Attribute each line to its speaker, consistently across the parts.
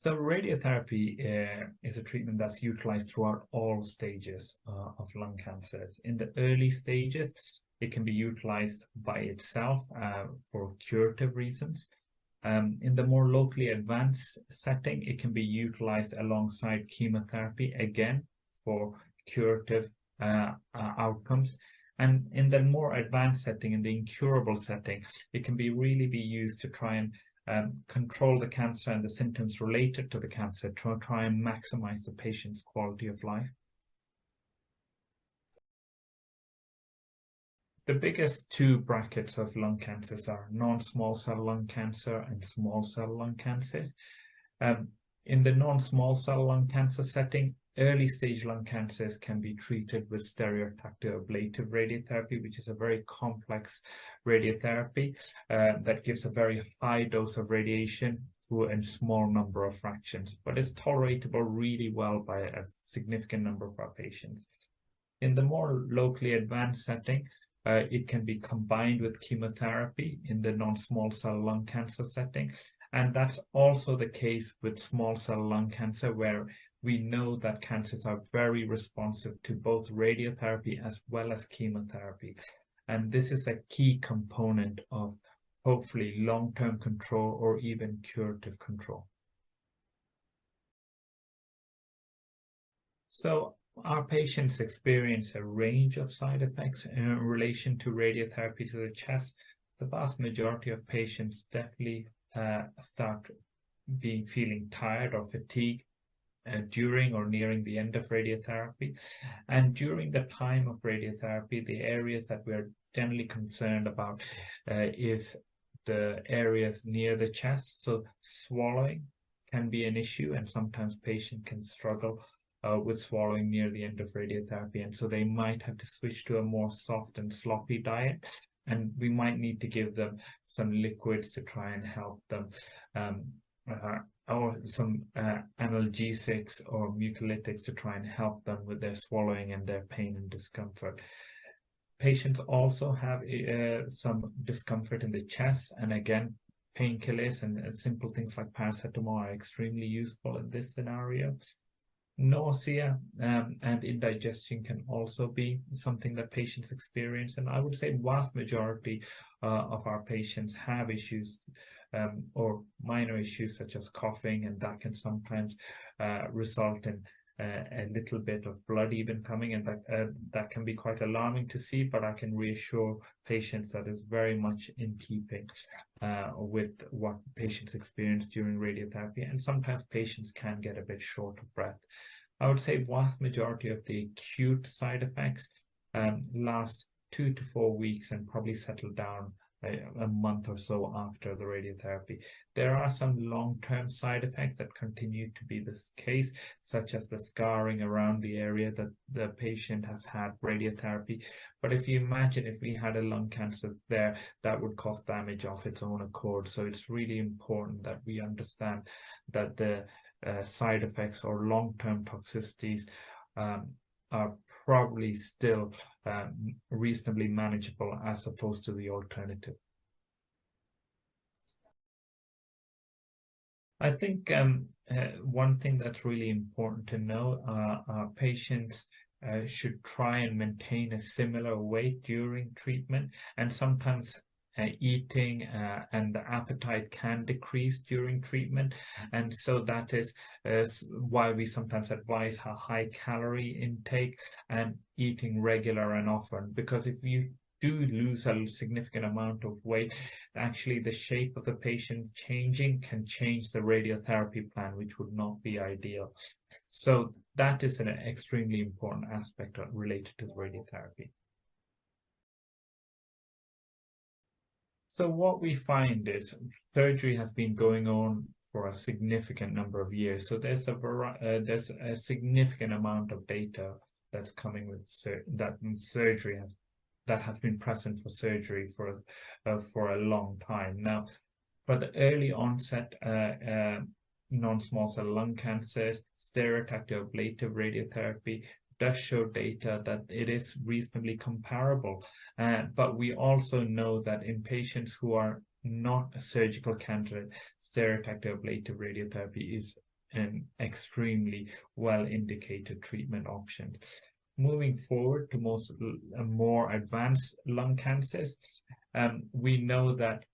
Speaker 1: So radiotherapy is a treatment that's utilized throughout all stages of lung cancers. In the early stages, it can be utilized by itself for curative reasons. In the more locally advanced setting, it can be utilized alongside chemotherapy, again, for curative outcomes. And in the more advanced setting, in the incurable setting, it can really be used to try and control the cancer and the symptoms related to the cancer to try and maximize the patient's quality of life. The biggest two brackets of lung cancers are non-small cell lung cancer and small cell lung cancers. In the non-small cell lung cancer setting, early stage lung cancers can be treated with stereotactic ablative radiotherapy, which is a very complex radiotherapy that gives a very high dose of radiation to a small number of fractions, but it's tolerable really well by a significant number of our patients. In the more locally advanced setting, it can be combined with chemotherapy in the non-small cell lung cancer setting. And that's also the case with small cell lung cancer, where we know that cancers are very responsive to both radiotherapy as well as chemotherapy. And this is a key component of hopefully long-term control or even curative control. So our patients experience a range of side effects in relation to radiotherapy to the chest. The vast majority of patients definitely start feeling tired or fatigued during or nearing the end of radiotherapy. And during the time of radiotherapy, the areas that we're generally concerned about is the areas near the chest. So swallowing can be an issue, and sometimes patients can struggle with swallowing near the end of radiotherapy, and so they might have to switch to a more soft and sloppy diet, and we might need to give them some liquids to try and help them, or some analgesics or mucolytics to try and help them with their swallowing and their pain and discomfort. Patients also have some discomfort in the chest, and again, painkillers and simple things like paracetamol are extremely useful in this scenario. Nausea and indigestion can also be something that patients experience, and I would say vast majority of our patients have issues or minor issues such as coughing, and that can sometimes result in a little bit of blood even coming, and that can be quite alarming to see, but I can reassure patients that is very much in keeping with what patients experience during radiotherapy, and sometimes patients can get a bit short of breath. I would say vast majority of the acute side effects last 2 to 4 weeks and probably settle down a month or so after the radiotherapy. There are some long-term side effects that continue to be this case, such as the scarring around the area that the patient has had radiotherapy. But if you imagine if we had a lung cancer there, that would cause damage of its own accord. So it's really important that we understand that the side effects or long-term toxicities are probably still reasonably manageable as opposed to the alternative. I think one thing that's really important to know, patients should try and maintain a similar weight during treatment, and sometimes eating and the appetite can decrease during treatment, and so that is why we sometimes advise a high calorie intake and eating regular and often, because if you do lose a significant amount of weight, actually the shape of the patient changing can change the radiotherapy plan, which would not be ideal. So that is an extremely important aspect related to the radiotherapy. So what we find is surgery has been going on for a significant number of years. So there's a significant amount of data that's coming with surgery that has been present for surgery for a long time now. For the early onset non-small cell lung cancers, stereotactic ablative radiotherapy does show data that it is reasonably comparable, but we also know that in patients who are not a surgical candidate, stereotactic ablative radiotherapy is an extremely well indicated treatment option. Moving forward to more advanced lung cancers, we know that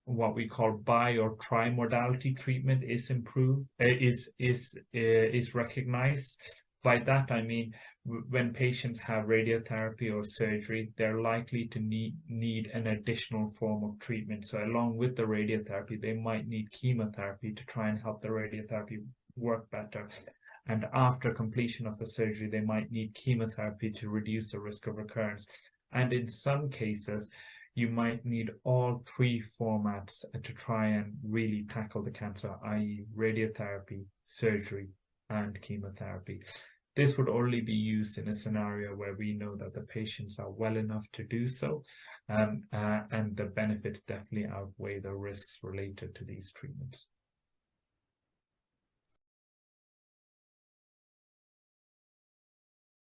Speaker 1: what we call bi or tri-modality treatment is recognized. By that I mean when patients have radiotherapy or surgery, they're likely to need an additional form of treatment. So along with the radiotherapy, they might need chemotherapy to try and help the radiotherapy work better. And after completion of the surgery, they might need chemotherapy to reduce the risk of recurrence. And in some cases, you might need all three formats to try and really tackle the cancer, i.e. radiotherapy, surgery, and chemotherapy. This would only be used in a scenario where we know that the patients are well enough to do so, and the benefits definitely outweigh the risks related to these treatments.